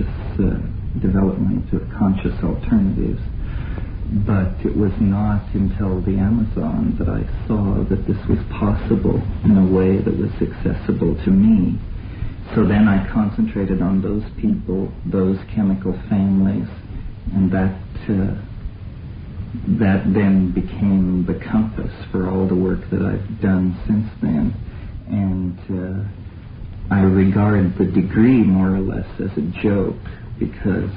conscious development of conscious alternatives. But it was not until the Amazon that I saw that this was possible in a way that was accessible to me. So then I concentrated on those people, those chemical families, and that then became the compass for all the work that I've done since then. And I regard the degree more or less as a joke, because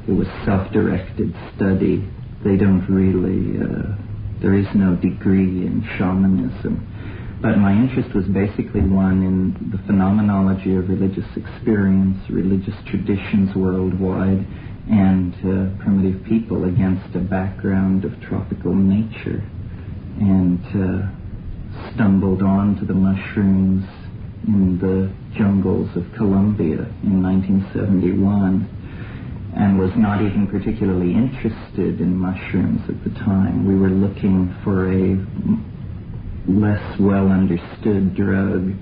it was self-directed study. They don't really, there is no degree in shamanism. But my interest was basically one in the phenomenology of religious experience, religious traditions worldwide, and primitive people against a background of tropical nature. And stumbled onto the mushrooms in the jungles of Colombia in 1971. And was not even particularly interested in mushrooms at the time. We were looking for a less well understood drug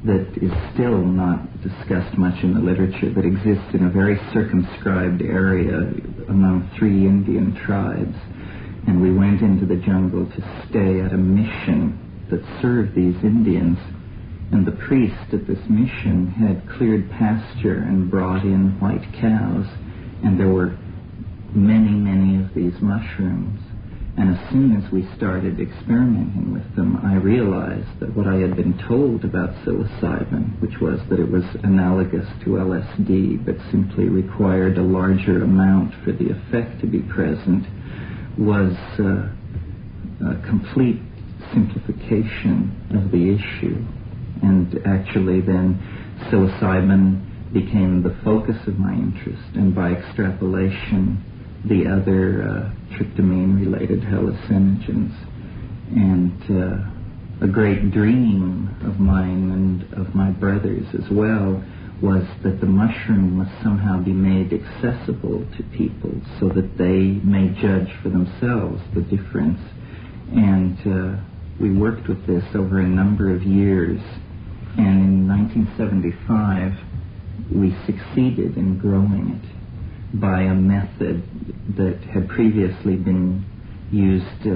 that is still not discussed much in the literature, that exists in a very circumscribed area among 3 Indian tribes. And we went into the jungle to stay at a mission that served these Indians. And the priest at this mission had cleared pasture and brought in white cows. And there were many, many of these mushrooms. And as soon as we started experimenting with them, I realized that what I had been told about psilocybin, which was that it was analogous to LSD, but simply required a larger amount for the effect to be present, was a complete simplification of the issue. And actually then psilocybin became the focus of my interest, and by extrapolation, the other tryptamine-related hallucinogens. And a great dream of mine and of my brothers as well was that the mushroom must somehow be made accessible to people so that they may judge for themselves the difference. And we worked with this over a number of years, and in 1975, we succeeded in growing it by a method that had previously been used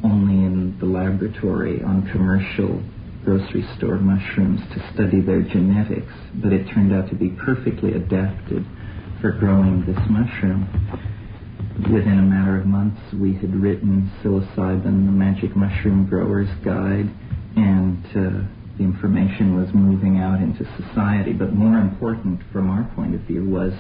only in the laboratory on commercial grocery store mushrooms to study their genetics, but it turned out to be perfectly adapted for growing this mushroom. Within a matter of months, we had written Psilocybin, the Magic Mushroom Grower's Guide, and the information was moving out into society. But more important from our point of view was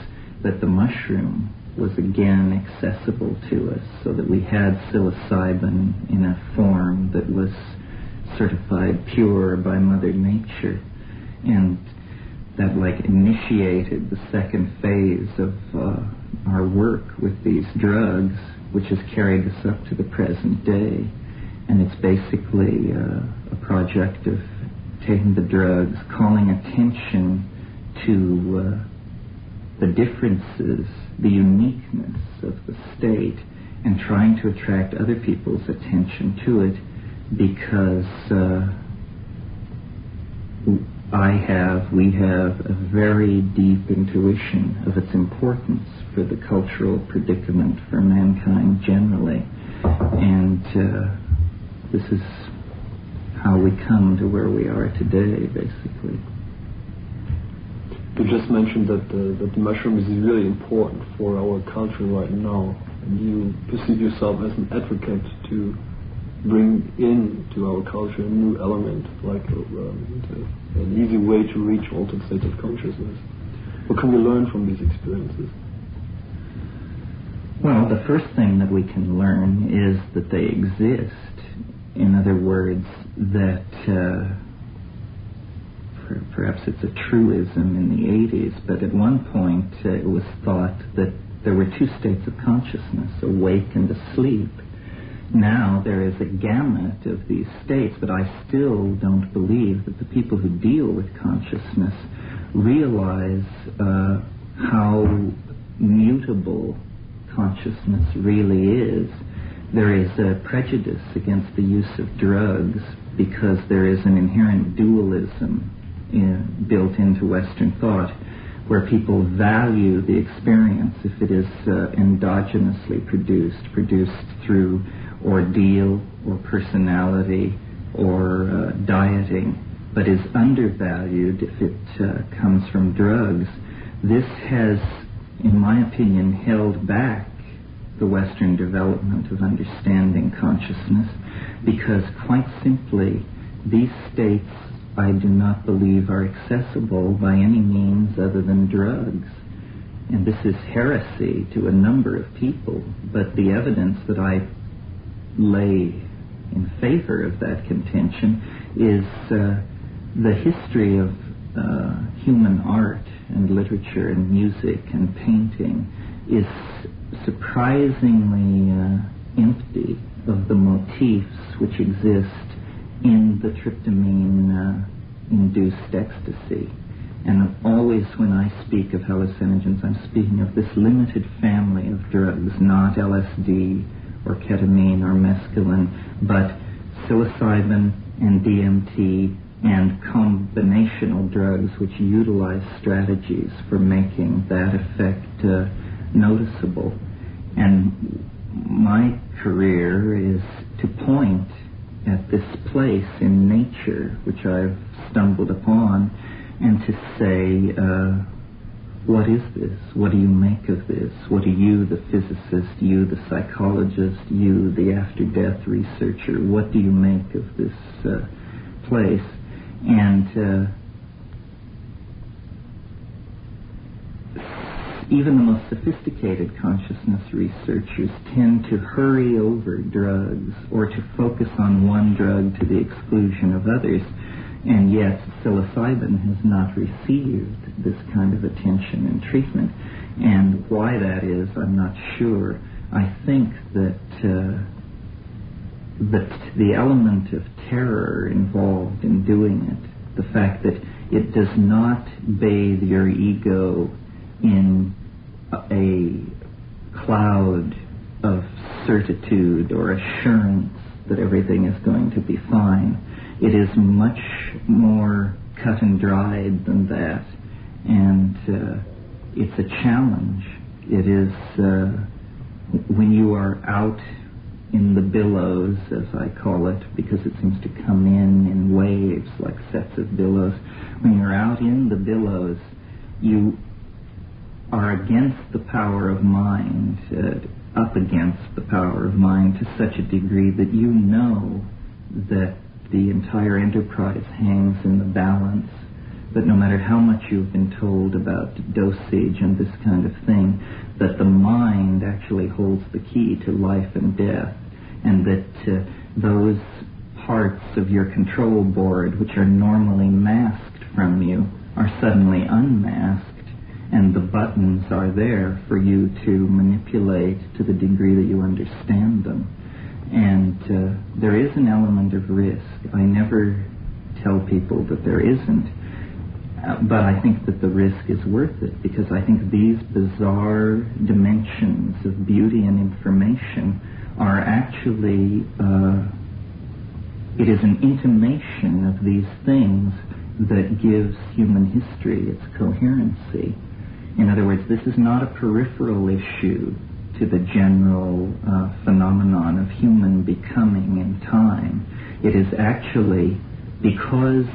that the mushroom was again accessible to us, so that we had psilocybin in a form that was certified pure by Mother Nature. And that initiated the second phase of our work with these drugs, which has carried us up to the present day. And it's basically a project of taking the drugs, calling attention to the differences, the uniqueness of the state, and trying to attract other people's attention to it, because we have a very deep intuition of its importance for the cultural predicament for mankind generally. And this is how we come to where we are today, basically. You just mentioned that the mushroom is really important for our culture right now, and you perceive yourself as an advocate to bring into our culture a new element, like an easy way to reach altered states of consciousness. What can we learn from these experiences? Well, the first thing that we can learn is that they exist. In other words, that perhaps it's a truism in the 80s, but at one point it was thought that there were 2 states of consciousness, awake and asleep. Now there is a gamut of these states, but I still don't believe that the people who deal with consciousness realize how mutable consciousness really is. There is a prejudice against the use of drugs because there is an inherent dualism built into Western thought. where people value the experience if it is endogenously produced through ordeal or personality or dieting, but is undervalued if it comes from drugs. This has, in my opinion, held back the Western development of understanding consciousness, because quite simply, these states I do not believe are accessible by any means other than drugs. And this is heresy to a number of people, but the evidence that I lay in favor of that contention is the history of human art and literature and music and painting is surprisingly empty of the motifs which exist in the tryptamine-induced ecstasy. And always when I speak of hallucinogens, I'm speaking of this limited family of drugs, not LSD or ketamine or mescaline, but psilocybin and DMT and combinational drugs which utilize strategies for making that effect noticeable. And my career is to point at this place in nature which I've stumbled upon and to say, what is this? What do you make of this? What do you, the physicist, you, the psychologist, you, the after-death researcher, what do you make of this place? And even the most sophisticated consciousness researchers tend to hurry over drugs or to focus on one drug to the exclusion of others. And yet, psilocybin has not received this kind of attention and treatment. And why that is, I'm not sure. I think that the element of terror involved in doing it, the fact that it does not bathe your ego in a cloud of certitude or assurance that everything is going to be fine. It is much more cut and dried than that, and it's a challenge. It is when you are out in the billows, as I call it, because it seems to come in waves like sets of billows. When you're out in the billows, you are against the power of mind, up against the power of mind to such a degree that you know that the entire enterprise hangs in the balance, that no matter how much you've been told about dosage and this kind of thing, that the mind actually holds the key to life and death, and that those parts of your control board which are normally masked from you are suddenly unmasked, and the buttons are there for you to manipulate to the degree that you understand them. And there is an element of risk. I never tell people that there isn't, but I think that the risk is worth it, because I think these bizarre dimensions of beauty and information are actually, it is an intimation of these things that gives human history its coherency. In other words, this is not a peripheral issue to the general phenomenon of human becoming in time. It is actually, because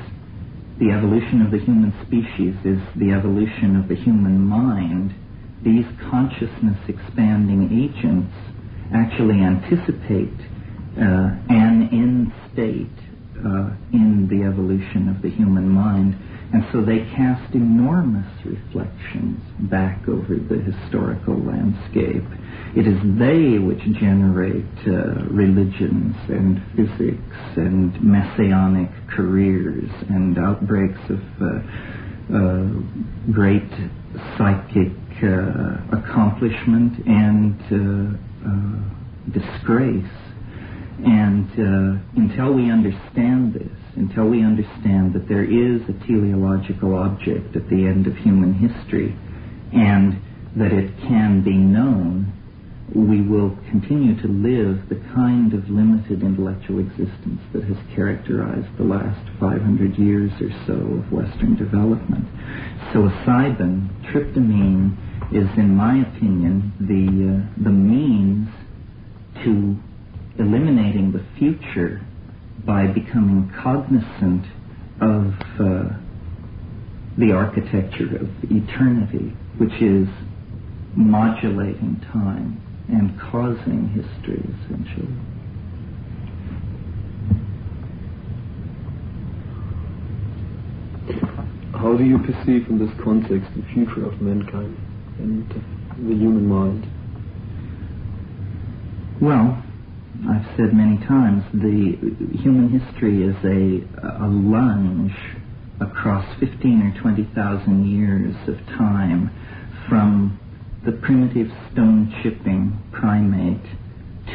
the evolution of the human species is the evolution of the human mind, these consciousness expanding agents actually anticipate an end state in the evolution of the human mind, and so they cast enormous reflections back over the historical landscape. It is they which generate religions and physics and messianic careers and outbreaks of great psychic accomplishment and disgrace. And until we understand this, until we understand that there is a teleological object at the end of human history, and that it can be known, we will continue to live the kind of limited intellectual existence that has characterized the last 500 years or so of Western development. Psilocybin, tryptamine, is, in my opinion, the means to eliminating the future by becoming cognizant of the architecture of eternity, which is modulating time and causing history, essentially. How do you perceive in this context the future of mankind and the human mind? Well, I've said many times, the human history is a lunge across 15 or 20,000 years of time, from the primitive stone-chipping primate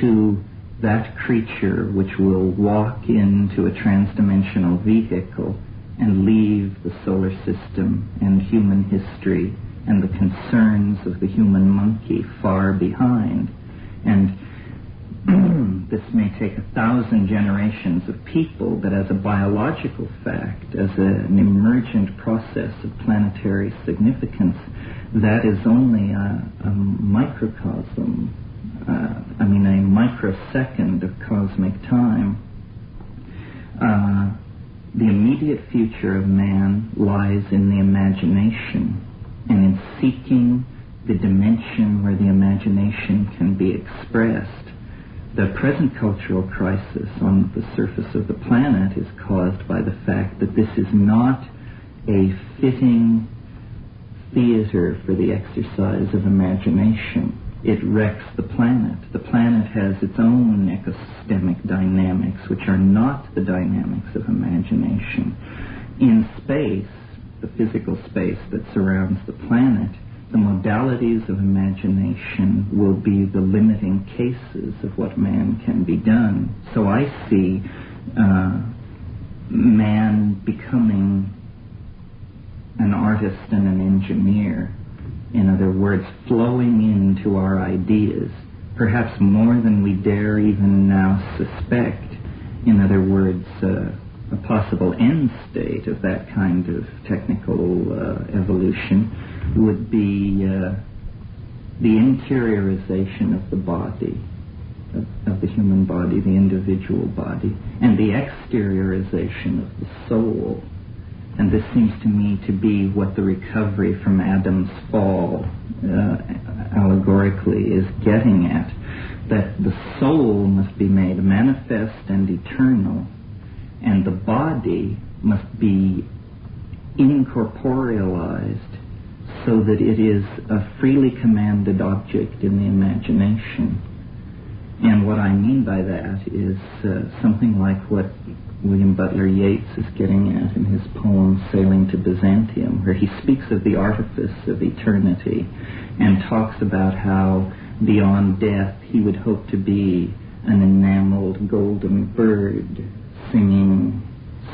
to that creature which will walk into a transdimensional vehicle and leave the solar system and human history and the concerns of the human monkey far behind. And this may take 1,000 generations of people, but as a biological fact, as an emergent process of planetary significance, that is only a microcosm, a microsecond of cosmic time. The immediate future of man lies in the imagination, and in seeking the dimension where the imagination can be expressed. The present cultural crisis on the surface of the planet is caused by the fact that this is not a fitting theater for the exercise of imagination. It wrecks the planet. The planet has its own ecosystemic dynamics, which are not the dynamics of imagination. In space, the physical space that surrounds the planet, the modalities of imagination will be the limiting cases of what man can be done. So I see man becoming an artist and an engineer. In other words, flowing into our ideas, perhaps more than we dare even now suspect. In other words, a possible end state of that kind of technical evolution would be the interiorization of the body, of the human body, the individual body, and the exteriorization of the soul. And this seems to me to be what the recovery from Adam's fall allegorically is getting at, that the soul must be made manifest and eternal, and the body must be incorporealized so that it is a freely commanded object in the imagination. And what I mean by that is something like what William Butler Yeats is getting at in his poem Sailing to Byzantium, where he speaks of the artifice of eternity and talks about how beyond death he would hope to be an enameled golden bird singing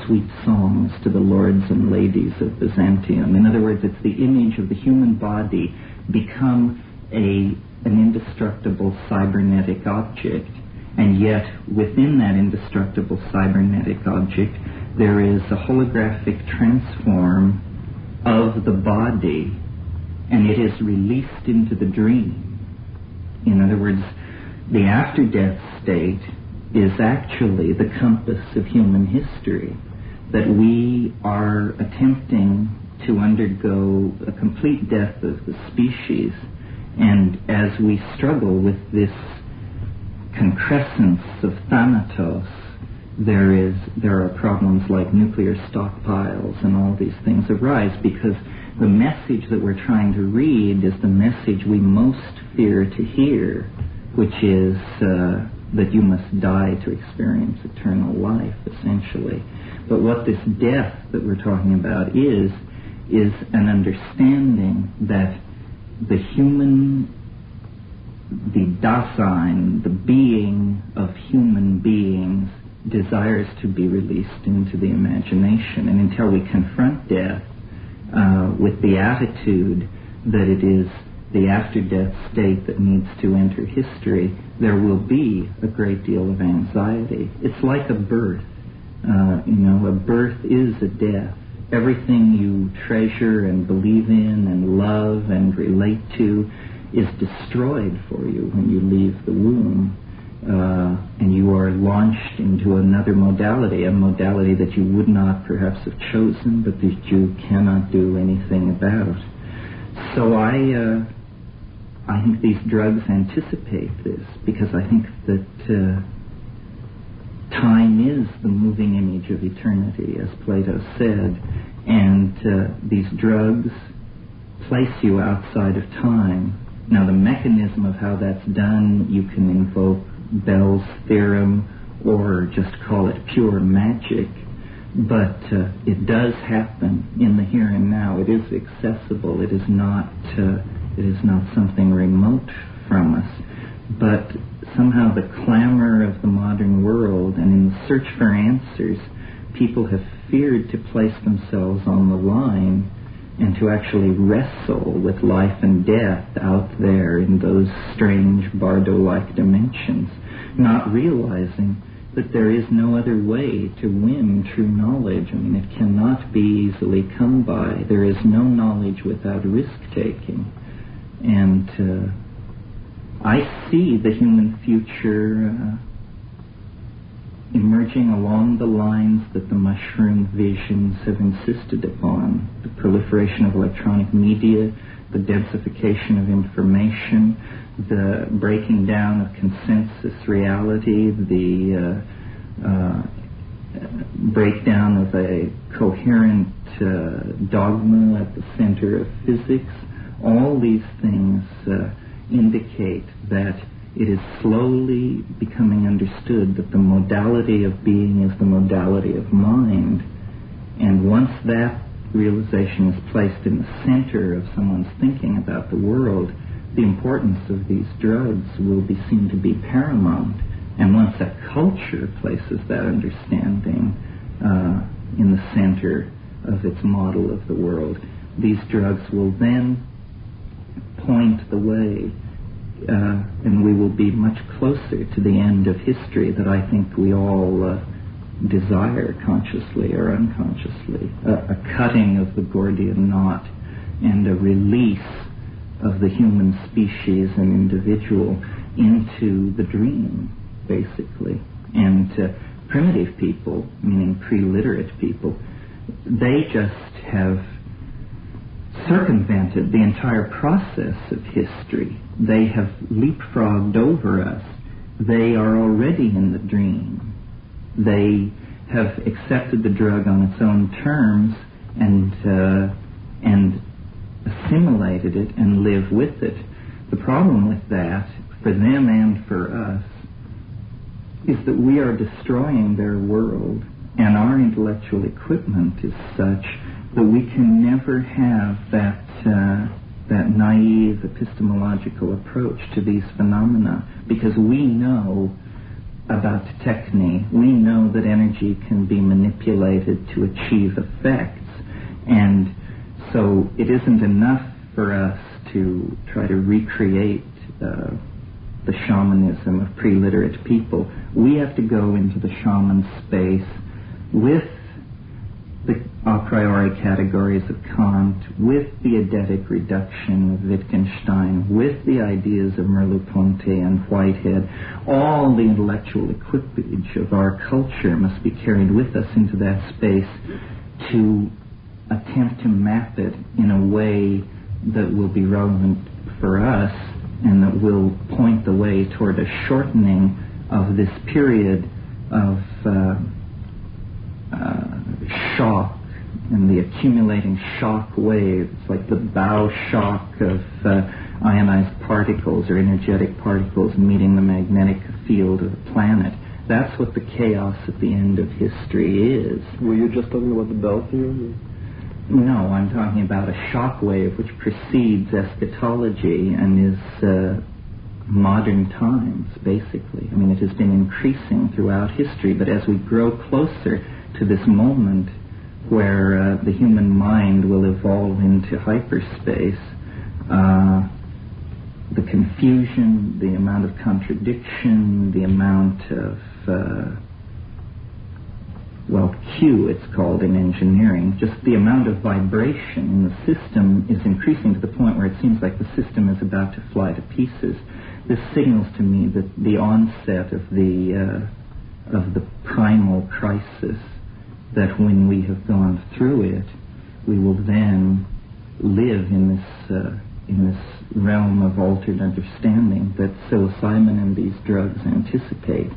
sweet songs to the lords and ladies of Byzantium. In other words, it's the image of the human body become an indestructible cybernetic object, and yet within that indestructible cybernetic object there is a holographic transform of the body, and it is released into the dream. In other words, the after-death state is actually the compass of human history, that we are attempting to undergo a complete death of the species, and as we struggle with this concrescence of thanatos, there are problems like nuclear stockpiles, and all these things arise because the message that we're trying to read is the message we most fear to hear, which is that you must die to experience eternal life, essentially. But what this death that we're talking about is an understanding that the human, the Dasein, the being of human beings, desires to be released into the imagination. And until we confront death with the attitude that it is the after-death state that needs to enter history, there will be a great deal of anxiety. It's like a birth. A birth is a death. Everything you treasure and believe in and love and relate to is destroyed for you when you leave the womb. And you are launched into another modality, a modality that you would not perhaps have chosen, but that you cannot do anything about. So I think these drugs anticipate this, because I think that time is the moving image of eternity, as Plato said, and these drugs place you outside of time. Now, the mechanism of how that's done, you can invoke Bell's theorem or just call it pure magic, but it does happen in the here and now. It is accessible. It is not something remote from us. But somehow the clamor of the modern world and in the search for answers, people have feared to place themselves on the line and to actually wrestle with life and death out there in those strange Bardo-like dimensions, not realizing that there is no other way to win true knowledge. I mean, it cannot be easily come by. There is no knowledge without risk-taking. And I see the human future emerging along the lines that the mushroom visions have insisted upon. The proliferation of electronic media, the densification of information, the breaking down of consensus reality, the breakdown of a coherent dogma at the center of physics. All these things indicate that it is slowly becoming understood that the modality of being is the modality of mind. And once that realization is placed in the center of someone's thinking about the world, the importance of these drugs will be seen to be paramount. And once a culture places that understanding in the center of its model of the world, these drugs will then point the way, and we will be much closer to the end of history that I think we all desire, consciously or unconsciously, a cutting of the Gordian knot and a release of the human species and individual into the dream, basically. And primitive people, meaning pre-literate people, they just have circumvented the entire process of history. They have leapfrogged over us. They are already in the dream. They have accepted the drug on its own terms and assimilated it and live with it. The problem with that, for them and for us, is that we are destroying their world, and our intellectual equipment is such that we can never have that naive epistemological approach to these phenomena, because we know about techne. We know that energy can be manipulated to achieve effects, and so it isn't enough for us to try to recreate the shamanism of pre-literate people. We have to go into the shaman space with the a priori categories of Kant, with the eidetic reduction of Wittgenstein, with the ideas of Merleau-Ponty and Whitehead. All the intellectual equipage of our culture must be carried with us into that space to attempt to map it in a way that will be relevant for us and that will point the way toward a shortening of this period of shock and the accumulating shock waves, like the bow shock of ionized particles or energetic particles meeting the magnetic field of the planet. That's what the chaos at the end of history is. Were you just talking about the Bell theory? No, I'm talking about a shock wave which precedes eschatology and is modern times, basically. I mean, it has been increasing throughout history, but as we grow closer to this moment where the human mind will evolve into hyperspace, confusion, the amount of contradiction, the amount of, Q it's called in engineering, just the amount of vibration in the system is increasing to the point where it seems like the system is about to fly to pieces. This signals to me that the onset of the primal crisis, that when we have gone through it, we will then live in this realm of altered understanding that psilocybin and these drugs anticipate.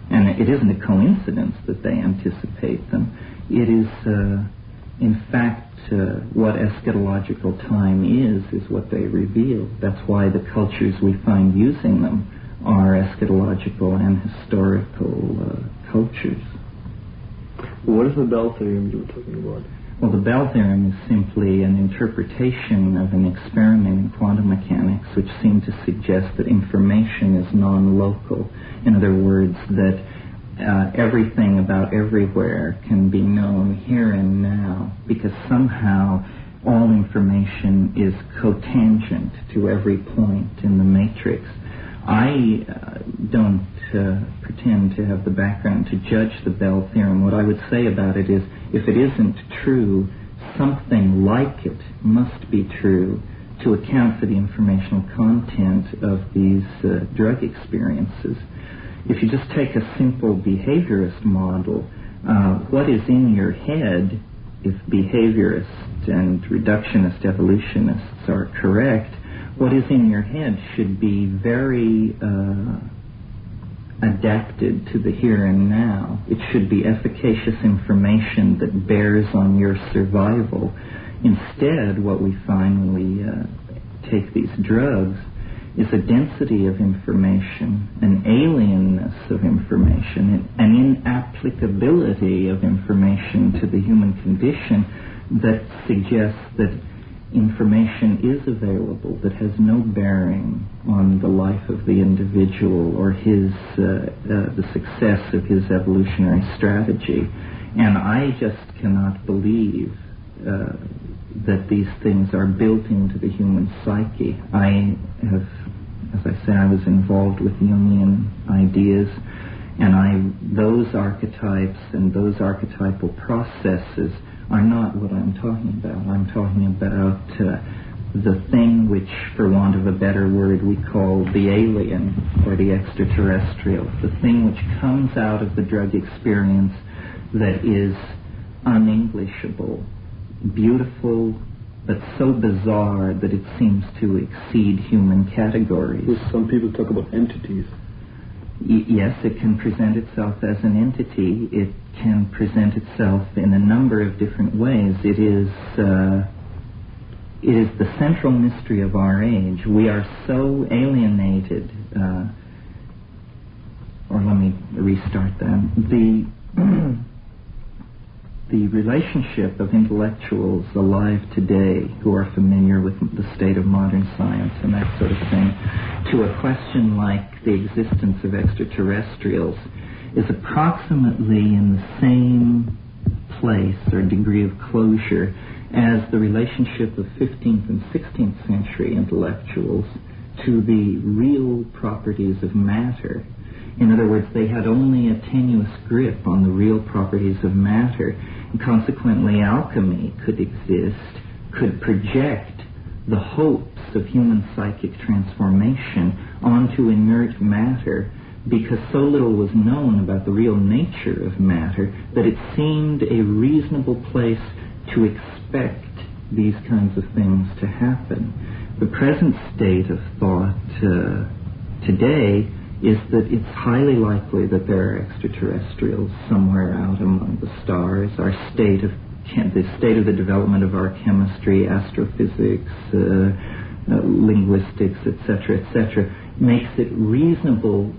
And it isn't a coincidence that they anticipate them. It is, in fact, what eschatological time is what they reveal. That's why the cultures we find using them are eschatological and historical cultures. What is the Bell theorem you were talking about? Well, the Bell theorem is simply an interpretation of an experiment in quantum mechanics which seemed to suggest that information is non-local. In other words, that everything about everywhere can be known here and now, because somehow all information is cotangent to every point in the matrix. I don't pretend to have the background to judge the Bell theorem. What I would say about it is, if it isn't true, something like it must be true to account for the informational content of these drug experiences. If you just take a simple behaviorist model, what is in your head, if behaviorists and reductionist evolutionists are correct, what is in your head should be very adapted to the here and now. It should be efficacious information that bears on your survival. Instead, what we find when we take these drugs is a density of information, an alienness of information, an inapplicability of information to the human condition that suggests that information is available that has no bearing on the life of the individual or his the success of his evolutionary strategy. And I just cannot believe that these things are built into the human psyche. I have, as I say, I was involved with Jungian ideas, and those archetypes and those archetypal processes are not what I'm talking about. I'm talking about the thing which, for want of a better word, we call the alien or the extraterrestrial, the thing which comes out of the drug experience that is unenglishable, beautiful, but so bizarre that it seems to exceed human categories. Some people talk about entities. Yes, it can present itself as an entity. It can present itself in a number of different ways. It is the central mystery of our age. We are so alienated, or let me restart that. The relationship of intellectuals alive today who are familiar with the state of modern science and that sort of thing to a question like the existence of extraterrestrials is approximately in the same place or degree of closure as the relationship of 15th and 16th century intellectuals to the real properties of matter. In other words, they had only a tenuous grip on the real properties of matter, and consequently alchemy could exist, could project the hopes of human psychic transformation onto inert matter, because so little was known about the real nature of matter that it seemed a reasonable place to expect these kinds of things to happen. The present state of thought today is that it's highly likely that there are extraterrestrials somewhere out among the stars. The state of the development of our chemistry, astrophysics, linguistics, etc., makes it reasonable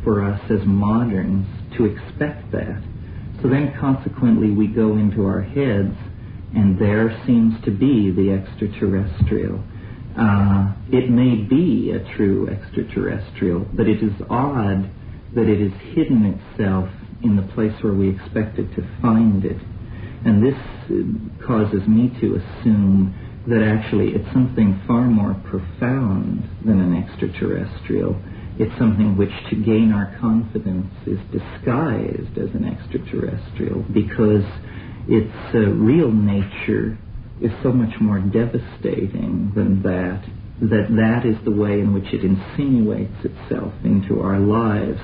for us as moderns to expect that. So then consequently we go into our heads, and there seems to be the extraterrestrial. It may be a true extraterrestrial, but it is odd that it has hidden itself in the place where we expected to find it. And this causes me to assume that actually it's something far more profound than an extraterrestrial. It's something which, to gain our confidence, is disguised as an extraterrestrial, because its real nature is so much more devastating than that is the way in which it insinuates itself into our lives,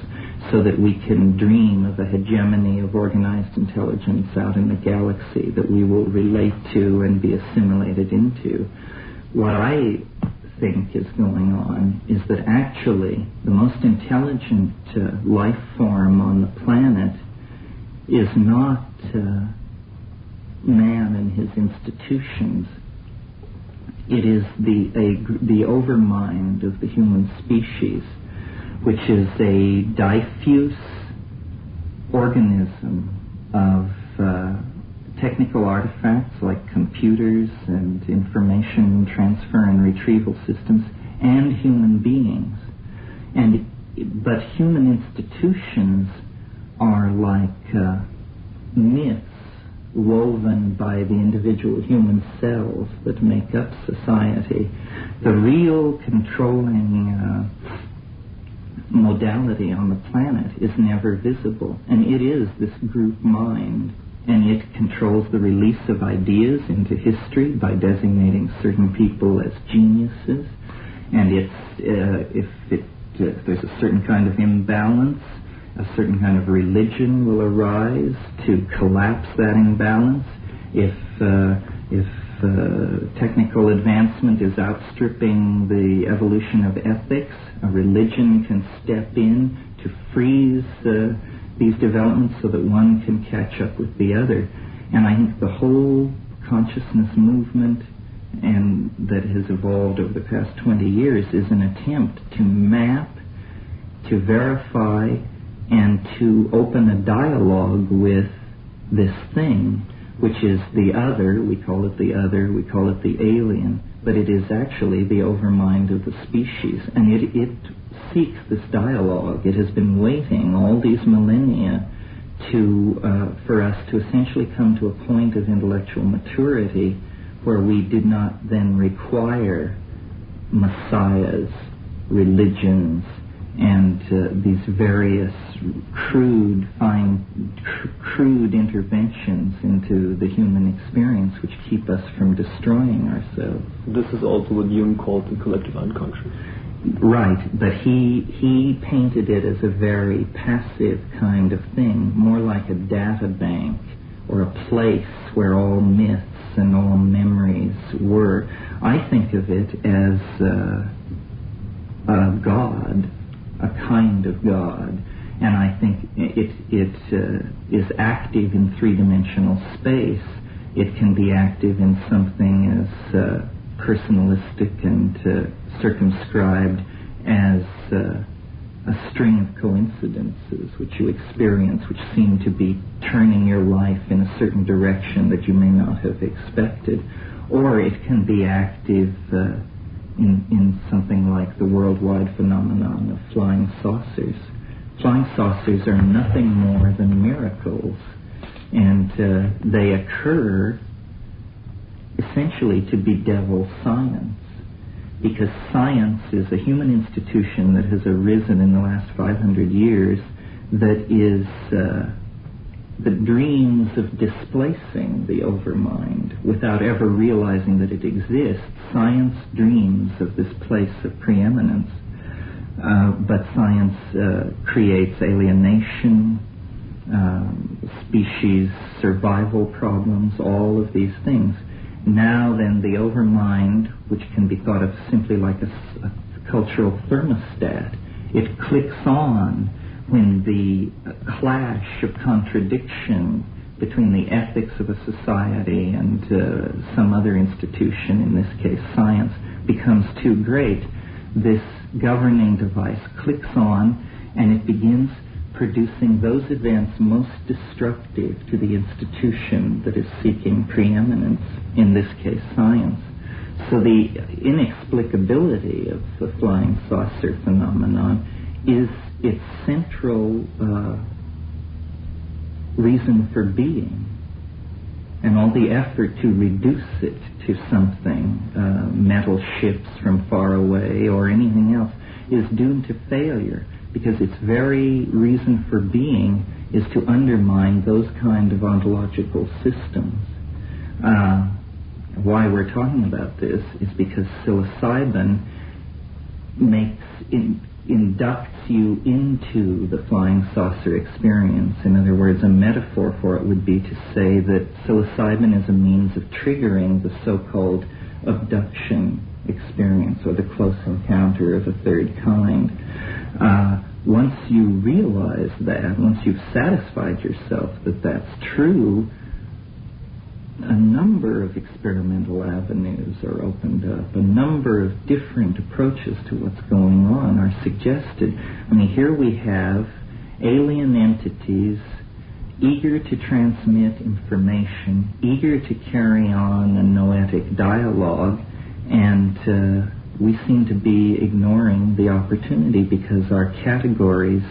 so that we can dream of a hegemony of organized intelligence out in the galaxy that we will relate to and be assimilated into. What I think is going on is that actually the most intelligent life form on the planet is not man and his institutions. It is the overmind of the human species, which is a diffuse organism of technical artifacts like computers and information transfer and retrieval systems, and human beings. But human institutions are like myths woven by the individual human cells that make up society. The real controlling modality on the planet is never visible, and it is this group mind, and it controls the release of ideas into history by designating certain people as geniuses, and if there's a certain kind of imbalance, a certain kind of religion will arise to collapse that imbalance. If technical advancement is outstripping the evolution of ethics, a religion can step in to freeze these developments so that one can catch up with the other. And I think the whole consciousness movement and that has evolved over the past 20 years is an attempt to map, to verify, and to open a dialogue with this thing, which is the other. We call it the other, we call it the alien, but it is actually the overmind of the species, and it seeks this dialogue. It has been waiting all these millennia for us to essentially come to a point of intellectual maturity where we did not then require messiahs, religions, and these various crude interventions into the human experience which keep us from destroying ourselves. This is also what Jung called the collective unconscious. Right, but he painted it as a very passive kind of thing, more like a data bank or a place where all myths and all memories were. I think of it as a God, a kind of God, and I think it is active in three-dimensional space. It can be active in something as personalistic and circumscribed as a string of coincidences which you experience, which seem to be turning your life in a certain direction that you may not have expected. Or it can be active in something like the worldwide phenomenon of flying saucers. Flying saucers are nothing more than miracles, and they occur essentially to bedevil science, because science is a human institution that has arisen in the last 500 years that dreams of displacing the overmind without ever realizing that it exists. Science dreams of this place of preeminence, but science creates alienation, species survival problems, all of these things. Now then, the overmind, which can be thought of simply like a cultural thermostat, it clicks on when the clash of contradiction between the ethics of a society and some other institution, in this case science, becomes too great. This governing device clicks on, and it begins producing those events most destructive to the institution that is seeking preeminence, in this case science. So the inexplicability of the flying saucer phenomenon is its central reason for being. and all the effort to reduce it to something, metal ships from far away or anything else, is doomed to failure, because its very reason for being is to undermine those kind of ontological systems. Why we're talking about this is because psilocybin inducts you into the flying saucer experience. In other words, a metaphor for it would be to say that psilocybin is a means of triggering the so-called abduction experience, or the close encounter of a third kind. Once you realize that, once you've satisfied yourself that that's true, a number of experimental avenues are opened up. A number of different approaches to what's going on are suggested. I mean, here we have alien entities eager to transmit information, eager to carry on a noetic dialogue, and we seem to be ignoring the opportunity because our categories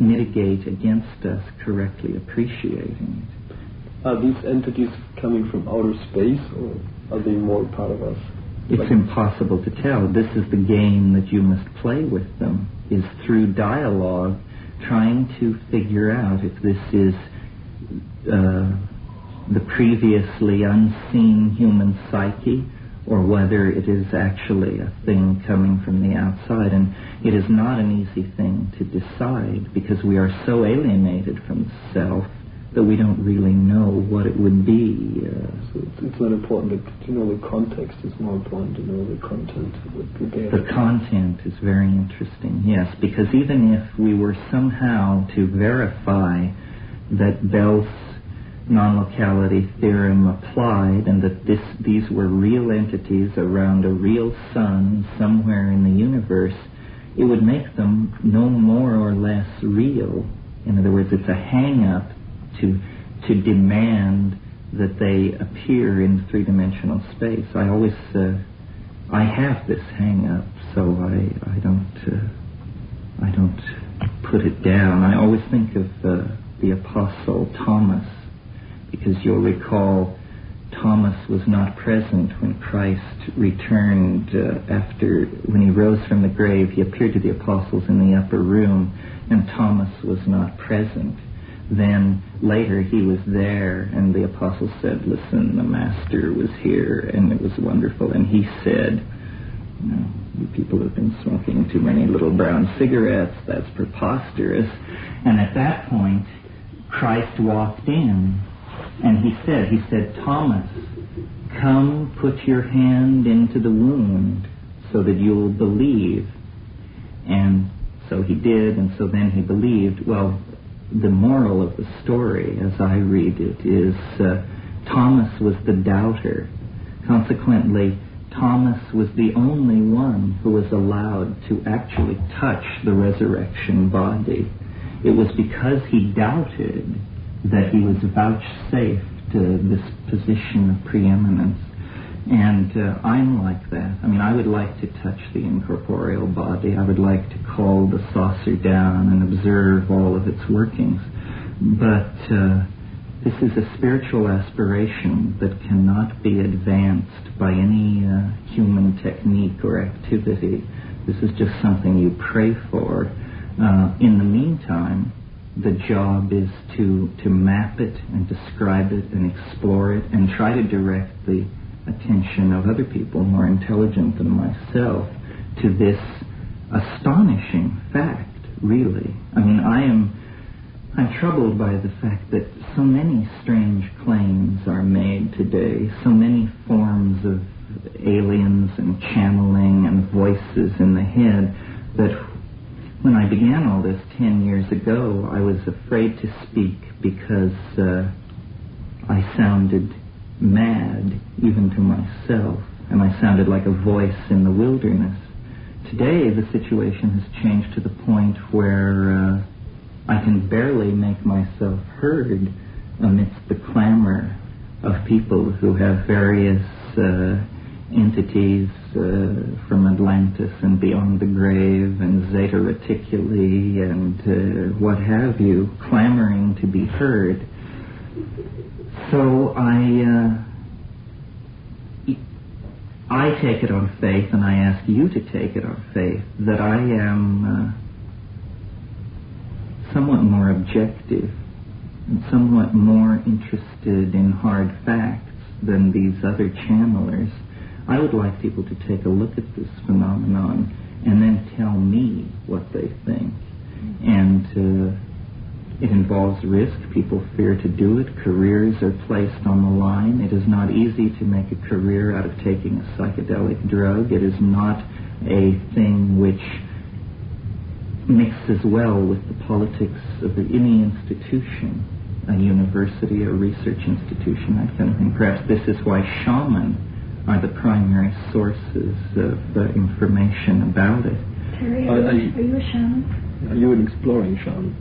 mitigate against us correctly appreciating it. Are these entities coming from outer space, or are they more part of us? It's impossible to tell. This is the game that you must play with them, is through dialogue, trying to figure out if this is the previously unseen human psyche, or whether it is actually a thing coming from the outside. And it is not an easy thing to decide, because we are so alienated from the self that we don't really know what it would be. So it's not important to know the context, it's more important to know the content. The content is very interesting, yes, because even if we were somehow to verify that Bell's non-locality theorem applied, and that these were real entities around a real sun somewhere in the universe, it would make them no more or less real. In other words, it's a hang-up to demand that they appear in three-dimensional space. I have this hang-up, so I don't put it down. I always think of the Apostle Thomas, because you'll recall Thomas was not present when Christ returned when he rose from the grave. He appeared to the apostles in the upper room, and Thomas was not present. Then later he was there, and the apostle said, "Listen, the master was here, and it was wonderful." And he said, "You people have been smoking too many little brown cigarettes. That's preposterous." And at that point, Christ walked in, and he said, "Thomas, come put your hand into the wound so that you'll believe." And so he did, and so then he believed. Well, the moral of the story, as I read it, is Thomas was the doubter. Consequently, Thomas was the only one who was allowed to actually touch the resurrection body. It was because he doubted that he was vouchsafed this position of preeminence. And I'm like that. I mean, I would like to touch the incorporeal body. I would like to call the saucer down and observe all of its workings. But this is a spiritual aspiration that cannot be advanced by any human technique or activity. This is just something you pray for. In the meantime, the job is to map it and describe it and explore it and try to direct the attention of other people more intelligent than myself to this astonishing fact, really. I mean, I'm troubled by the fact that so many strange claims are made today, so many forms of aliens and channeling and voices in the head, that when I began all this 10 years ago, I was afraid to speak because I sounded mad, even to myself, and I sounded like a voice in the wilderness. Today, the situation has changed to the point where I can barely make myself heard amidst the clamor of people who have various entities from Atlantis and beyond the grave and Zeta Reticuli and what have you, clamoring to be heard. So I take it on faith, and I ask you to take it on faith, that I am somewhat more objective and somewhat more interested in hard facts than these other channelers. I would like people to take a look at this phenomenon and then tell me what they think. And it involves risk. People fear to do it. Careers are placed on the line. It is not easy to make a career out of taking a psychedelic drug. It is not a thing which mixes well with the politics of any institution, a university, a research institution, that kind of thing. Perhaps this is why shaman are the primary sources of information about it. Terry, are you a shaman? Are you an exploring shaman?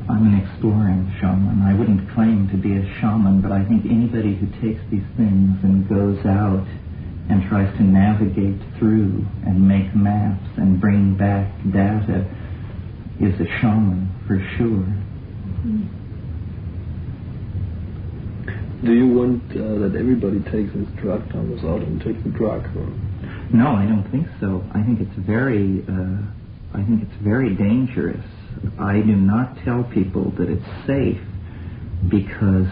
I'm an exploring shaman. I wouldn't claim to be a shaman, but I think anybody who takes these things and goes out and tries to navigate through and make maps and bring back data is a shaman for sure. Do you want that everybody takes this drug, Thomas, out and takes the drug? Or? No, I don't think so. I think it's very dangerous. I do not tell people that it's safe because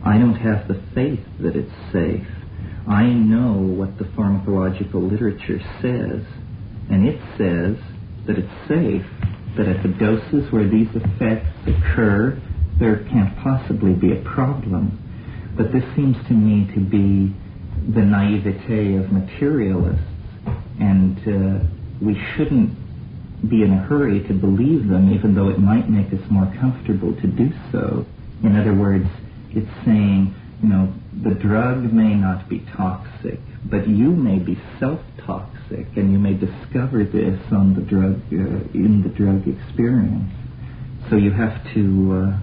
I don't have the faith that it's safe. I know what the pharmacological literature says, and it says that it's safe, that at the doses where these effects occur, there can't possibly be a problem. But this seems to me to be the naivete of materialists, and we shouldn't be in a hurry to believe them, even though it might make us more comfortable to do so. In other words, it's saying, the drug may not be toxic, but you may be self-toxic, and you may discover this on the drug in the drug experience. So you have to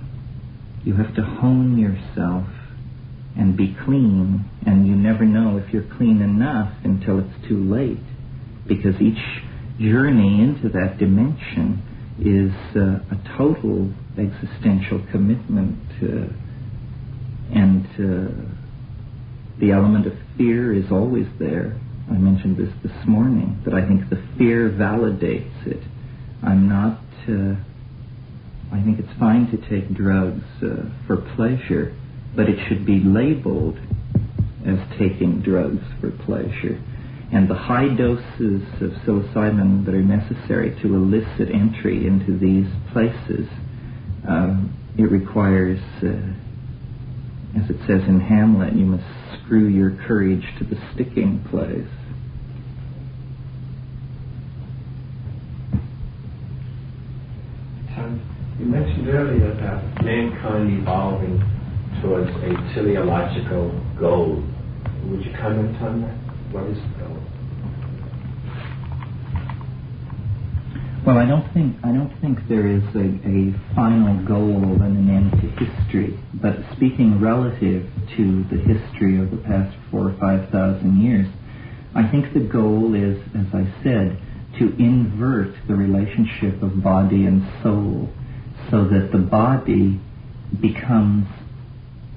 hone yourself and be clean, and you never know if you're clean enough until it's too late, because each journey into that dimension is a total existential commitment, and the element of fear is always there. I mentioned this morning, that I think the fear validates it. I think it's fine to take drugs for pleasure, but it should be labeled as taking drugs for pleasure. And the high doses of psilocybin that are necessary to elicit entry into these places, it requires, as it says in Hamlet, you must screw your courage to the sticking place. You mentioned earlier about mankind evolving towards a teleological goal. Would you comment on that? What is the goal? Well, I don't think there is a final goal and an end to history. But speaking relative to the history of the past 4,000 or 5,000 years, I think the goal is, as I said, to invert the relationship of body and soul, so that the body becomes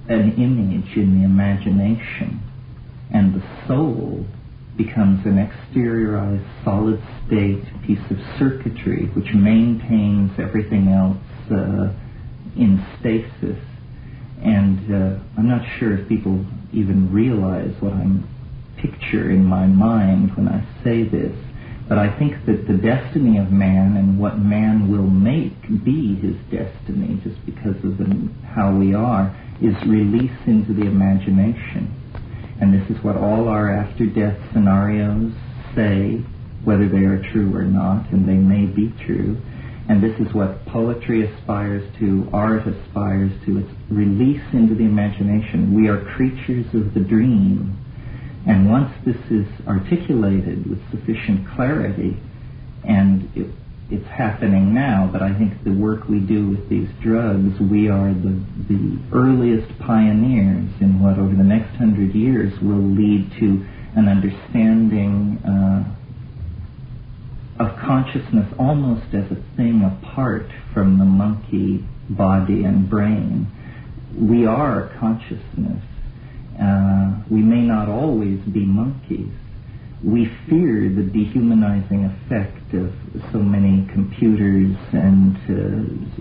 an image in the imagination, and the soul becomes an exteriorized, solid-state piece of circuitry which maintains everything else in stasis. And I'm not sure if people even realize what I'm picture in my mind when I say this, but I think that the destiny of man and what man will make be his destiny, just because of how we are, is release into the imagination. And this is what all our after-death scenarios say, whether they are true or not, and they may be true. And this is what poetry aspires to, art aspires to. It's release into the imagination. We are creatures of the dream. And once this is articulated with sufficient clarity, and it's happening now, but I think the work we do with these drugs, we are the earliest pioneers in what over the next 100 years will lead to an understanding of consciousness almost as a thing apart from the monkey body and brain. we are consciousness. We may not always be monkeys. We fear the dehumanizing effect of so many computers and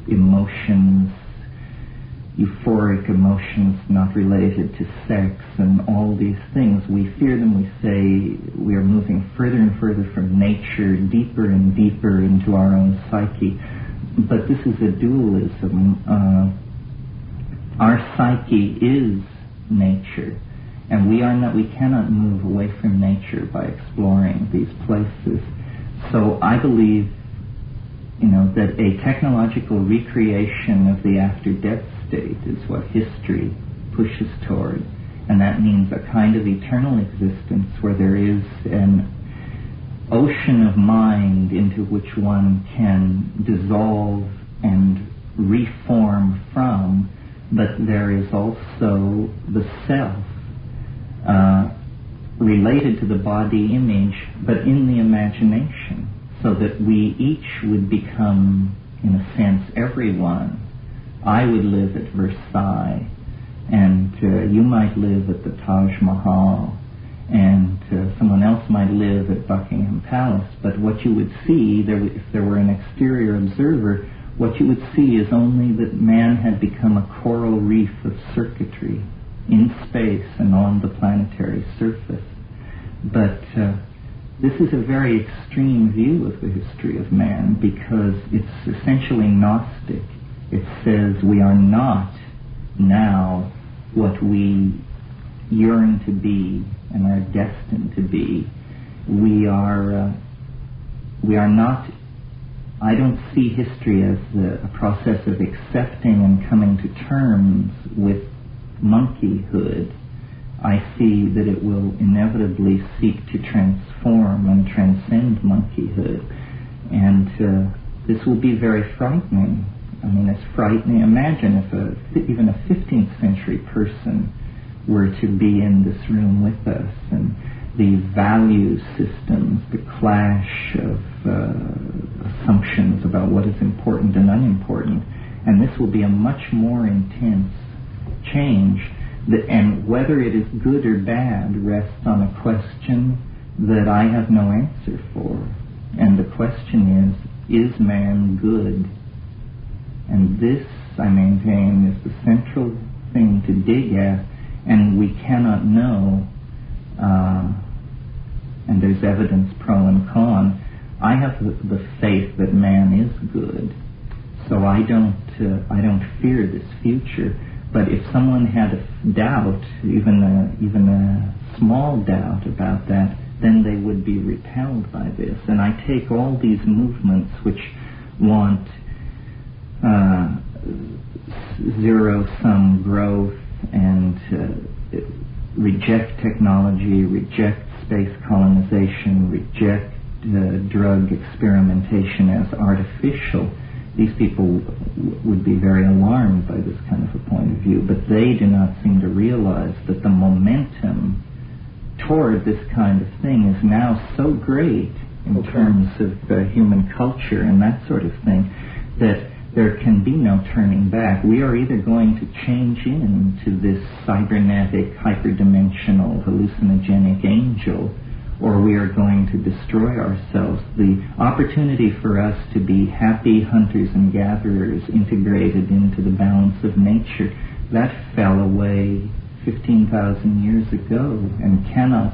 emotions, euphoric emotions not related to sex and all these things. We fear them. We say we are moving further and further from nature, deeper and deeper into our own psyche. But this is a dualism. Our psyche is nature, and we cannot move away from nature by exploring these places. So I believe, that a technological recreation of the after-death state is what history pushes toward, and that means a kind of eternal existence where there is an ocean of mind into which one can dissolve and reform from, but there is also the self, related to the body image, but in the imagination, so that we each would become, in a sense, everyone. I would live at Versailles, and you might live at the Taj Mahal, and someone else might live at Buckingham Palace. But what you would see, if there were an exterior observer, what you would see is only that man had become a coral reef of circuitry in space and on the planetary surface. But this is a very extreme view of the history of man, because it's essentially Gnostic. It says we are not now what we yearn to be and are destined to be. We are not. I don't see history as a process of accepting and coming to terms with monkeyhood. I see that it will inevitably seek to transform and transcend monkeyhood. And this will be very frightening. I mean, it's frightening. Imagine if even a 15th century person were to be in this room with us, and the value systems, the clash of assumptions about what is important and unimportant. And this will be a much more intense change, and whether it is good or bad rests on a question that I have no answer for. And the question is man good? And this, I maintain, is the central thing to dig at, and we cannot know, and there's evidence pro and con. I have the faith that man is good, so I don't fear this future. But if someone had a doubt, even a small doubt about that, then they would be repelled by this. And I take all these movements which want zero-sum growth and reject technology, reject space colonization, reject drug experimentation as artificial. These people would be very alarmed by this kind of a point of view, but they do not seem to realize that the momentum toward this kind of thing is now so great in terms of human culture and that sort of thing, that there can be no turning back. We are either going to change into this cybernetic, hyperdimensional, hallucinogenic angel, or we are going to destroy ourselves. The opportunity for us to be happy hunters and gatherers integrated into the balance of nature, that fell away 15,000 years ago and cannot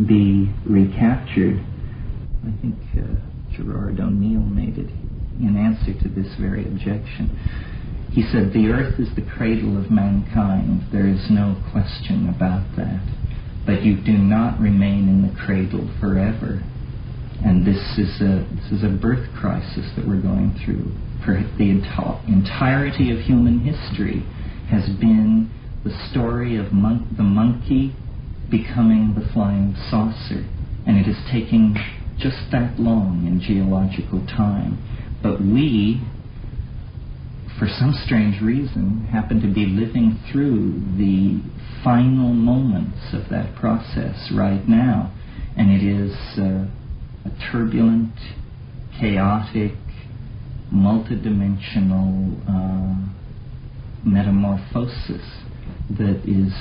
be recaptured. I think Gerard O'Neill made it in answer to this very objection. He said, the earth is the cradle of mankind. There is no question about that. But you do not remain in the cradle forever. And this is a birth crisis that we're going through. For the entirety of human history has been the story of the monkey becoming the flying saucer. And it is taking just that long in geological time. But we, for some strange reason, happen to be living through the final moments of that process right now. And it is a turbulent, chaotic, multidimensional metamorphosis that is,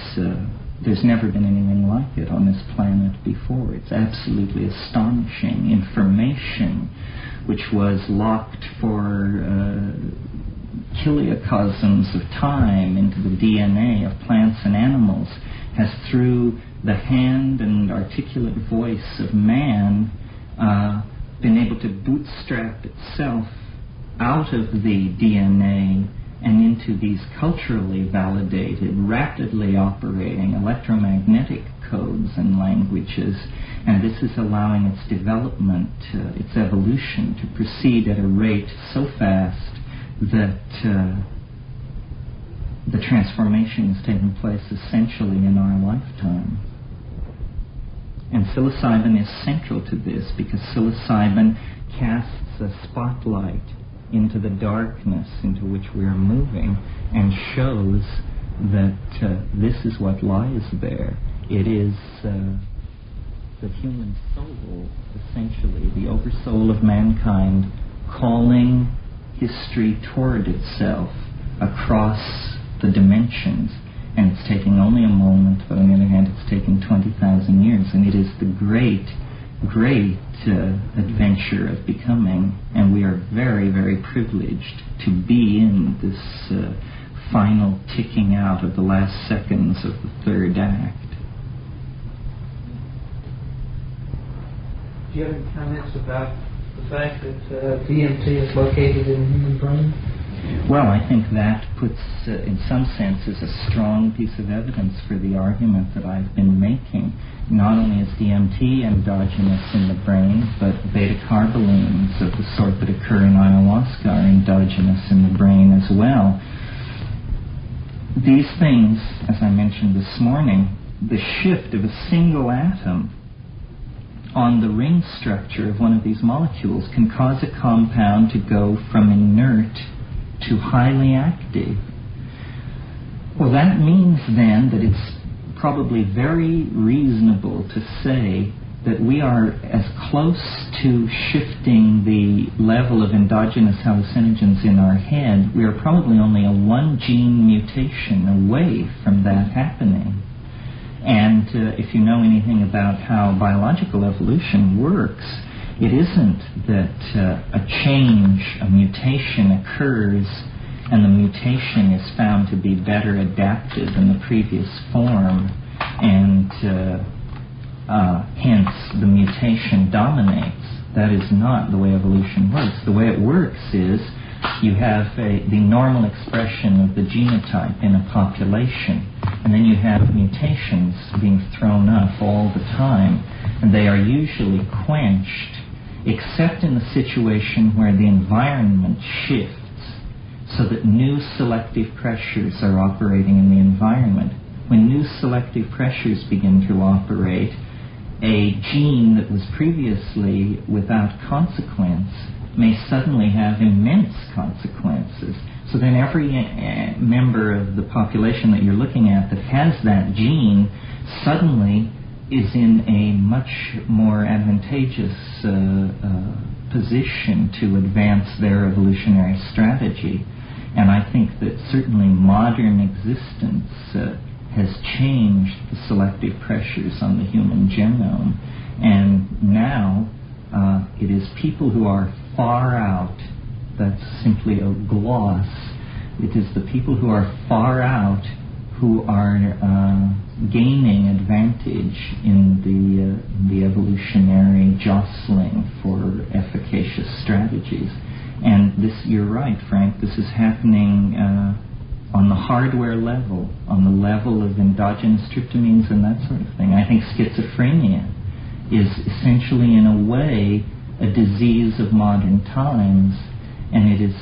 there's never been anything like it on this planet before. It's absolutely astonishing. Information which was locked for kilocosms of time into the DNA of plants and animals has, through the hand and articulate voice of man, been able to bootstrap itself out of the DNA and into these culturally validated, rapidly operating electromagnetic codes and languages. And this is allowing its development, its evolution, to proceed at a rate so fast that the transformation is taking place essentially in our lifetime. And psilocybin is central to this, because psilocybin casts a spotlight into the darkness into which we are moving and shows that this is what lies there. It is the human soul, essentially, the oversoul of mankind, calling history toward itself across the dimensions. And it's taking only a moment, but on the other hand, it's taking 20,000 years. And it is the great adventure of becoming, and we are very, very privileged to be in this final ticking out of the last seconds of the third act. Do you have any comments about the fact that DMT is located in the human brain? Well, I think that puts, in some senses, a strong piece of evidence for the argument that I've been making. Not only is DMT endogenous in the brain, but beta-carbolines of the sort that occur in ayahuasca are endogenous in the brain as well. These things, as I mentioned this morning, the shift of a single atom on the ring structure of one of these molecules can cause a compound to go from inert to highly active. Well, that means then that it's probably very reasonable to say that we are as close to shifting the level of endogenous hallucinogens in our head. We are probably only a one-gene mutation away from that happening. And if you know anything about how biological evolution works, it isn't that a change, a mutation occurs, and the mutation is found to be better adapted than the previous form, and hence the mutation dominates. That is not the way evolution works. The way it works is you have the normal expression of the genotype in a population, and then you have mutations being thrown up all the time, and they are usually quenched, except in the situation where the environment shifts so that new selective pressures are operating in the environment. When new selective pressures begin to operate, a gene that was previously without consequence may suddenly have immense consequences. So then every member of the population that you're looking at that has that gene suddenly is in a much more advantageous position to advance their evolutionary strategy. And I think that certainly modern existence has changed the selective pressures on the human genome. And now it is people who are far out, that's simply a gloss, it is the people who are far out who are gaining advantage in the evolutionary jostling for efficacious strategies. And this, you're right, Frank, this is happening on the hardware level, on the level of endogenous tryptamines and that sort of thing. I think schizophrenia is essentially, in a way, a disease of modern times, and it is,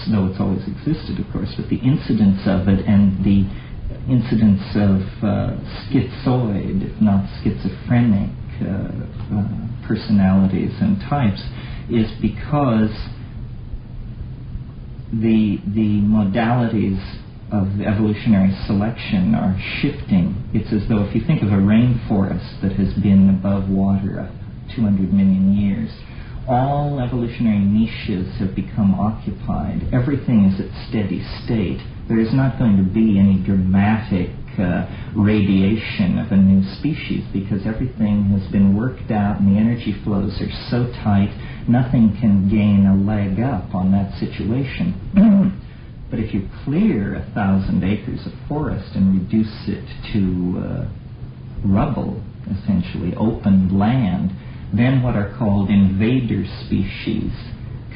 though it's always existed, of course, but the incidence of it and the incidence of schizoid, if not schizophrenic, personalities and types is because the modalities of evolutionary selection are shifting. It's as though if you think of a rainforest that has been above water 200 million years, all evolutionary niches have become occupied. Everything is at steady state. There's not going to be any dramatic radiation of a new species because everything has been worked out and the energy flows are so tight, nothing can gain a leg up on that situation. But if you clear 1,000 acres of forest and reduce it to rubble, essentially open land, then what are called invader species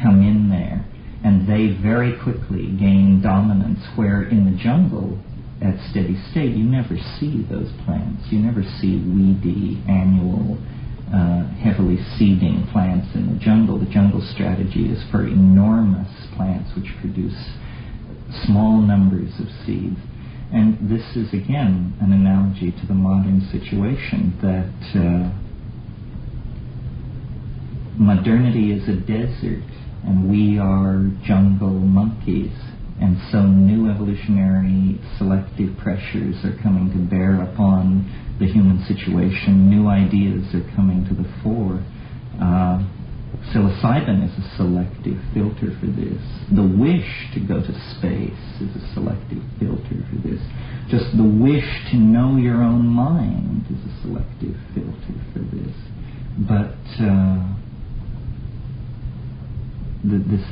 come in there, and they very quickly gain dominance, where in the jungle at steady state you never see those plants. You never see weedy, annual, heavily seeding plants in the jungle. The jungle strategy is for enormous plants which produce small numbers of seeds. And this is again an analogy to the modern situation, that modernity is a desert and we are jungle monkeys, and so new evolutionary selective pressures are coming to bear upon the human situation. New ideas are coming to the fore. Psilocybin is a selective filter for this. The wish to go to space is a selective filter for this. Just the wish to know your own mind is a selective filter for this. But this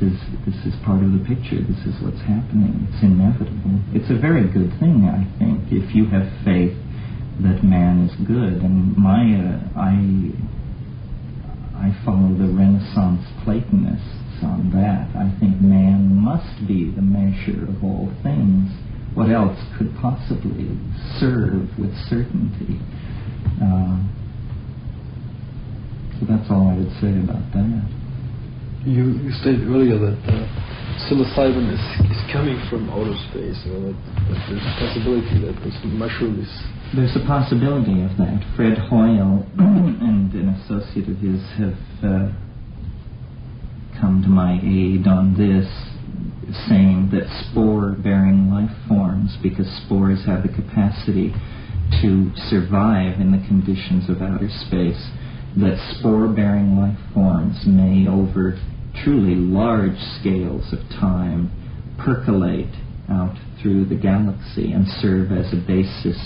is part of the picture. This is what's happening. It's inevitable. It's a very good thing, I think, if you have faith that man is good. And I follow the Renaissance Platonists on that. I think man must be the measure of all things. What else could possibly serve with certainty? So that's all I would say about that. You stated earlier that psilocybin is coming from outer space, that there's a possibility that this mushroom is... There's a possibility of that. Fred Hoyle and an associate of his have come to my aid on this, saying that spore-bearing life forms, because spores have the capacity to survive in the conditions of outer space, that spore-bearing life forms may, over truly large scales of time, percolate out through the galaxy and serve as a basis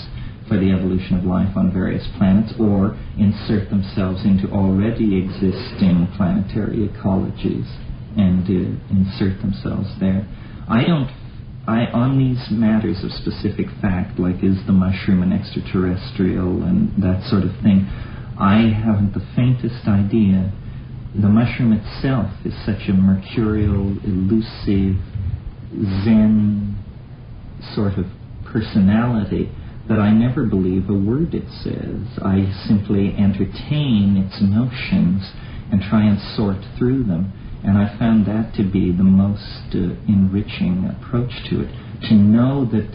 for the evolution of life on various planets, or insert themselves into already existing planetary ecologies and insert themselves there. On these matters of specific fact, like is the mushroom an extraterrestrial and that sort of thing, I haven't the faintest idea. The mushroom itself is such a mercurial, elusive, Zen sort of personality that I never believe a word it says. I simply entertain its notions and try and sort through them. And I found that to be the most enriching approach to it. To know that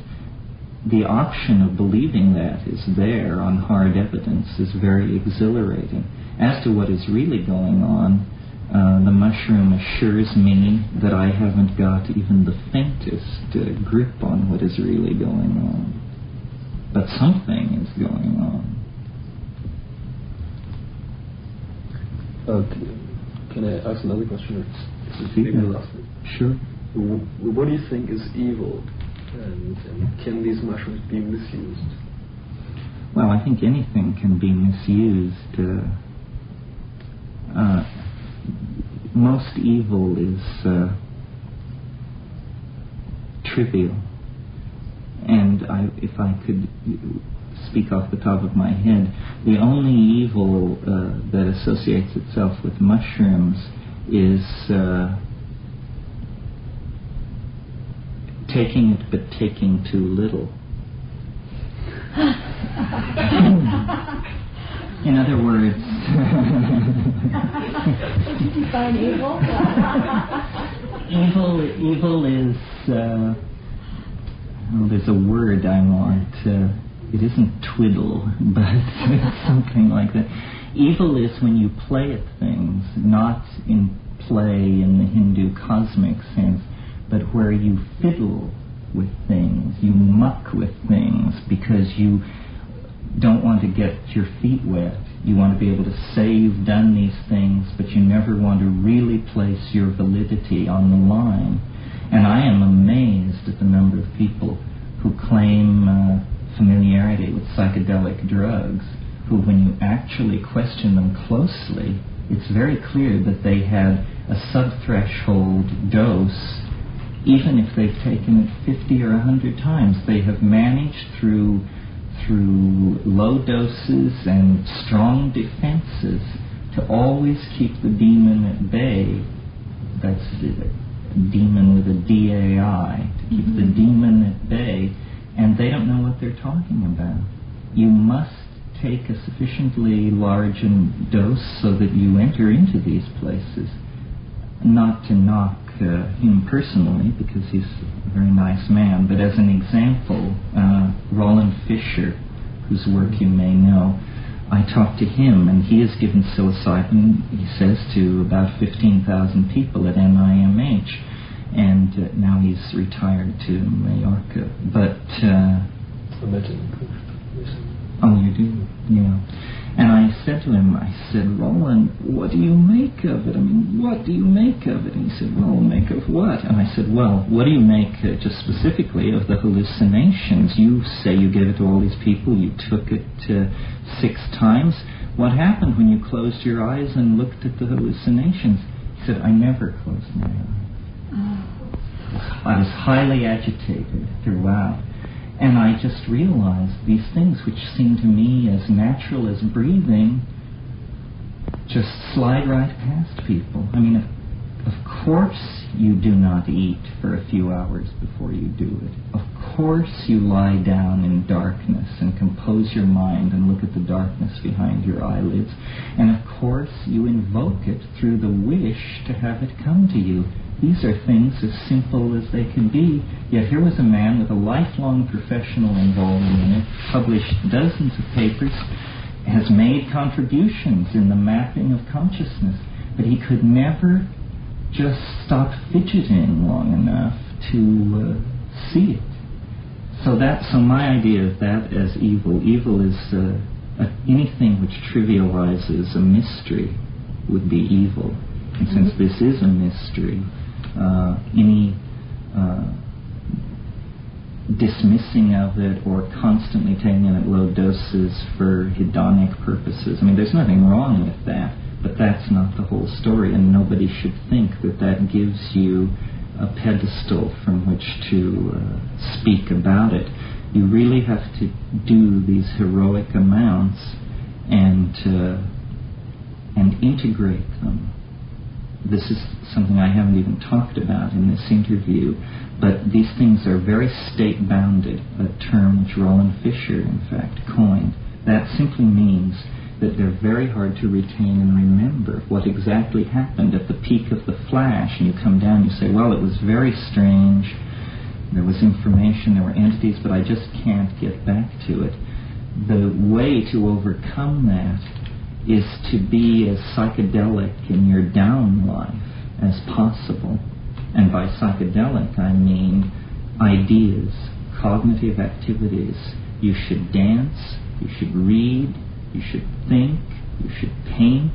the option of believing that is there on hard evidence is very exhilarating. As to what is really going on, the mushroom assures me that I haven't got even the faintest grip on what is really going on. But something is going on. Can I ask another question? Maybe the last one. Sure. What do you think is evil? And can these mushrooms be misused? Well, I think anything can be misused. Most evil is trivial. And if I could speak off the top of my head, the only evil that associates itself with mushrooms is taking it but taking too little. In other words... Did you define evil? Evil is... there's a word I want. It isn't twiddle, but it's something like that. Evil is when you play at things, not in play in the Hindu cosmic sense, but where you fiddle with things, you muck with things because you don't want to get your feet wet. You want to be able to say you've done these things, but you never want to really place your validity on the line. And I am amazed at the number of people who claim familiarity with psychedelic drugs, who, when you actually question them closely, it's very clear that they had a sub-threshold dose. Even if they've taken it 50 or 100 times, they have managed through low doses and strong defenses to always keep the demon at bay. That's it. Demon with a D-A-I, to keep the demon at bay, and they don't know what they're talking about. You must take a sufficiently large dose so that you enter into these places. Not to knock him personally, because he's a very nice man, but as an example, Roland Fisher, whose work you may know, I talked to him, and he has given psilocybin, he says, to about 15,000 people at NIMH, and now he's retired to Mallorca. But oh, you do? Yeah. And I said to him, Roland, what do you make of it? I mean, what do you make of it? And he said, well, make of what? And I said, well, what do you make just specifically of the hallucinations? You say you gave it to all these people, you took it 6 times. What happened when you closed your eyes and looked at the hallucinations? He said, I never closed my eyes. I was highly agitated throughout. And I just realized these things which seem to me as natural as breathing just slide right past people. I mean, of course you do not eat for a few hours before you do it. Of course you lie down in darkness and compose your mind and look at the darkness behind your eyelids. And of course you invoke it through the wish to have it come to you. These are things as simple as they can be, yet here was a man with a lifelong professional involvement in it, published dozens of papers, has made contributions in the mapping of consciousness, but he could never just stop fidgeting long enough to see it. So my idea of that as evil is anything which trivializes a mystery would be evil. And since this is a mystery, any dismissing of it or constantly taking it at low doses for hedonic purposes, I mean, there's nothing wrong with that, but that's not the whole story, and nobody should think that gives you a pedestal from which to speak about it. You really have to do these heroic amounts and integrate them. This is something I haven't even talked about in this interview, but these things are very state-bounded, a term which Roland Fisher, in fact, coined. That simply means that they're very hard to retain and remember what exactly happened at the peak of the flash, and you come down and you say, well, it was very strange, there was information, there were entities, but I just can't get back to it. The way to overcome that is to be as psychedelic in your down life as possible. And by psychedelic, I mean ideas, cognitive activities. You should dance, you should read, you should think, you should paint,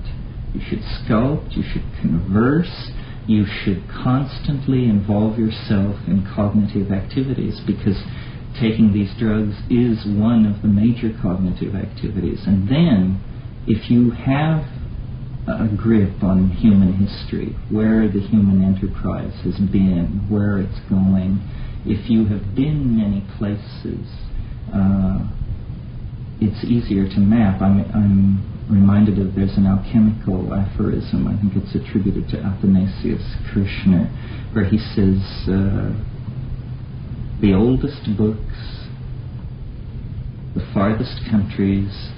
you should sculpt, you should converse, you should constantly involve yourself in cognitive activities, because taking these drugs is one of the major cognitive activities. And then, if you have a grip on human history, where the human enterprise has been, where it's going, if you have been many places, it's easier to map. I'm reminded of, there's an alchemical aphorism, I think it's attributed to Athanasius Kirchner, where he says, the oldest books, the farthest countries,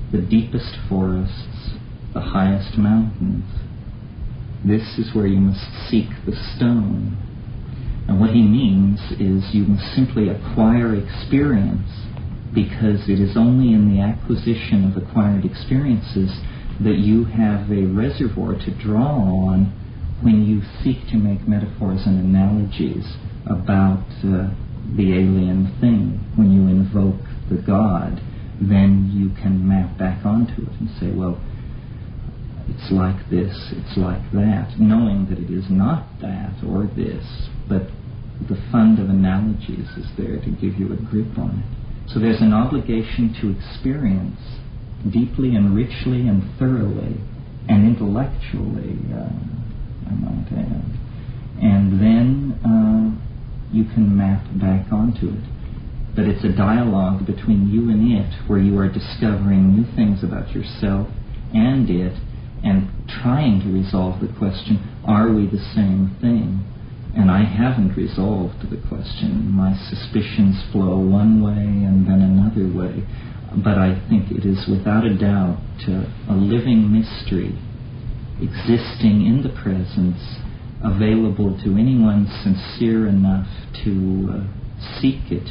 the deepest forests, the highest mountains. This is where you must seek the stone. And what he means is you must simply acquire experience, because it is only in the acquisition of acquired experiences that you have a reservoir to draw on when you seek to make metaphors and analogies about the alien thing. When you invoke the God, then you can map back onto it and say, well, it's like this, it's like that, knowing that it is not that or this, but the fund of analogies is there to give you a grip on it. So there's an obligation to experience deeply and richly and thoroughly and intellectually, I might add. And then you can map back onto it. But it's a dialogue between you and it, where you are discovering new things about yourself and it, and trying to resolve the question, are we the same thing? And I haven't resolved the question. My suspicions flow one way and then another way. But I think it is without a doubt a living mystery existing in the presence, available to anyone sincere enough to seek it.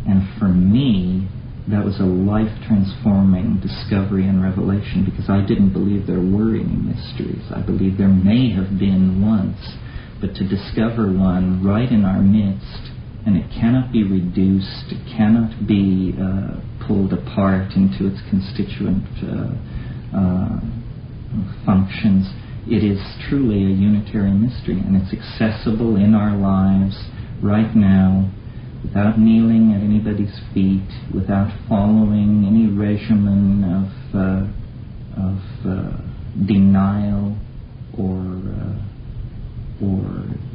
And for me, that was a life-transforming discovery and revelation, because I didn't believe there were any mysteries. I believe there may have been once, but to discover one right in our midst, and it cannot be reduced, it cannot be pulled apart into its constituent functions. It is truly a unitary mystery, and it's accessible in our lives right now, without kneeling at anybody's feet, without following any regimen of denial or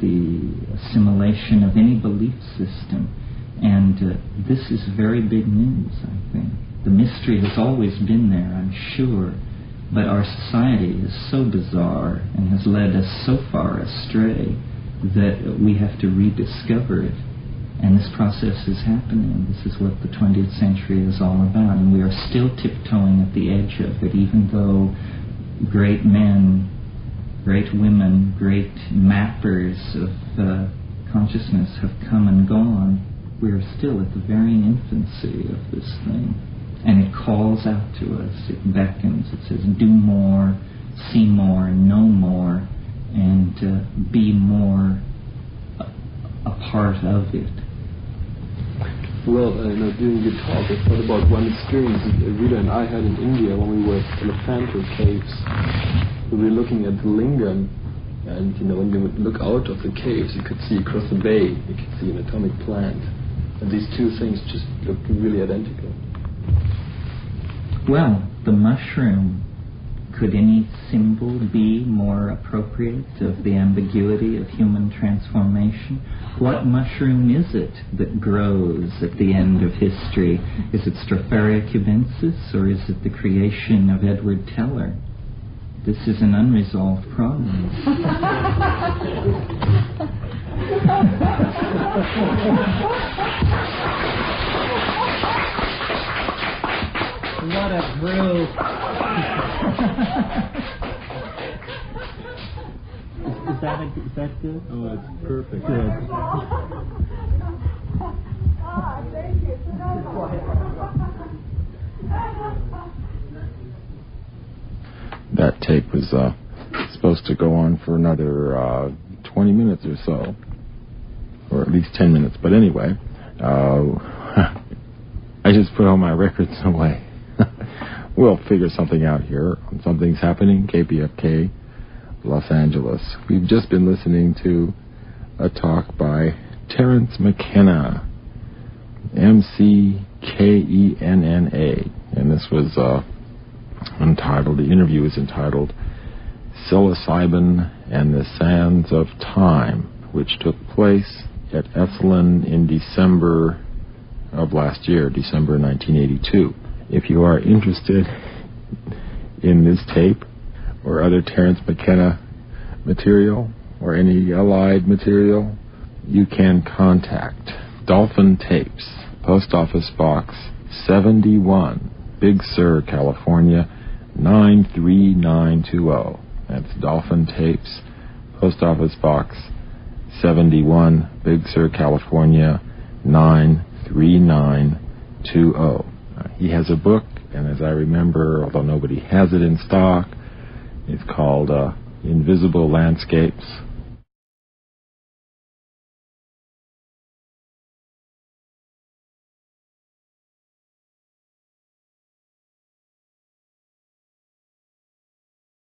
the assimilation of any belief system. And this is very big news, I think. The mystery has always been there, I'm sure, but our society is so bizarre and has led us so far astray that we have to rediscover it. And this process is happening. This is what the 20th century is all about. And we are still tiptoeing at the edge of it, even though great men, great women, great mappers of consciousness have come and gone. We are still at the very infancy of this thing. And it calls out to us. It beckons. It says, do more, see more, know more, and be more a part of it. Well, during your talk, I thought about one experience that Rita and I had in India when we were at Elephanto Caves. We were looking at the lingam, and when you would look out of the caves, you could see across the bay, you could see an atomic plant. And these two things just looked really identical. Well, the mushroom, could any symbol be more appropriate of the ambiguity of human transformation? What mushroom is it that grows at the end of history? Is it Stropharia cubensis, or is it the creation of Edward Teller? This is an unresolved problem. What a group! Is that good? Oh, that's perfect. Good. Thank you. That tape was supposed to go on for another 20 minutes or so, or at least 10 minutes. But anyway, I just put all my records away. We'll figure something out here. Something's happening. KPFK, Los Angeles. We've just been listening to a talk by Terence Mckenna, M-C-K-E-N-N-A, and this was entitled, the interview is entitled Psilocybin and the Sands of Time, which took place at Esalen in December of last year, December 1982. If you are interested in this tape or other Terence Mckenna material or any allied material, you can contact Dolphin Tapes, Post Office Box 71, Big Sur, California 93920. That's Dolphin Tapes, Post Office Box 71, Big Sur, California 93920. He has a book, and as I remember, although nobody has it in stock, it's called Invisible Landscapes